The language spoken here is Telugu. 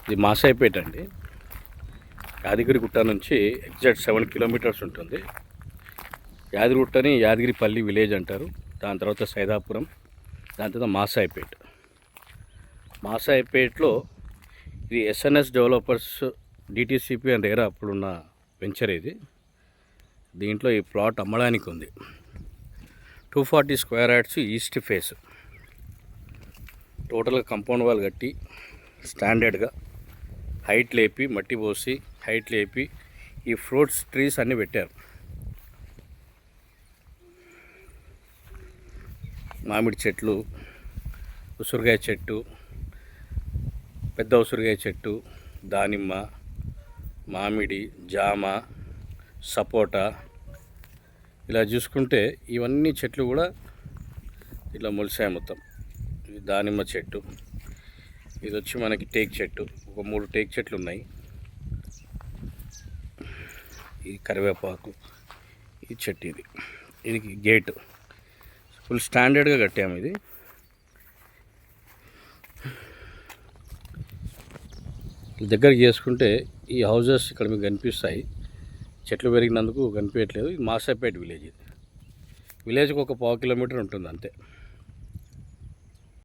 ఇది మాసాయిపేట అండి. యాదగిరిగుట్ట నుంచి ఎగ్జాక్ట్ 7 కిలోమీటర్స్ ఉంటుంది. యాదగిరిగుట్టని యాదగిరిపల్లి విలేజ్ అంటారు. దాని తర్వాత సైదాపురం, దాని తర్వాత మాసాయిపేట. మాసాయిపేటలో ఇది ఎస్ఎన్ఎస్ డెవలపర్స్ డిటిసిపి అని దగ్గర అప్పుడున్న వెంచర్ ఇది. దీంట్లో ఈ ప్లాట్ అమ్మడానికి ఉంది. 240 స్క్వేర్ యార్డ్స్ ఈస్ట్ ఫేస్. టోటల్గా కాంపౌండ్ వాల్ కట్టి స్టాండర్డ్గా హైట్ లేపి, మట్టి పోసి హైట్ లేపి ఈ ఫ్రూట్స్ ట్రీస్ అన్నీ పెట్టారు. మామిడి చెట్లు, ఉసిరికాయ చెట్టు, పెద్ద ఉసిరికాయ చెట్టు, దానిమ్మ, మామిడి, జామ, సపోటా, ఇలా చూసుకుంటే ఇవన్నీ చెట్లు కూడా ఇట్లా మొలిసాయి మొత్తం. ఇది దానిమ్మ చెట్టు, ఇది వచ్చి మనకి టేక్ చెట్టు, ఒక 3 టేక్ చెట్లు ఉన్నాయి. ఇది కరివేపాకు, ఈ చెట్టు, ఇది గేటు ఫుల్ స్టాండర్డ్గా కట్టాము. ఇది దగ్గరికి చేసుకుంటే ఈ హౌజెస్ ఇక్కడ మీకు కనిపిస్తాయి. చెట్లు పెరిగినందుకు కనిపించట్లేదు. ఇది మాసాయిపేట విలేజ్. ఇది విలేజ్కి ఒక 1/4 కిలోమీటర్ ఉంటుంది అంతే.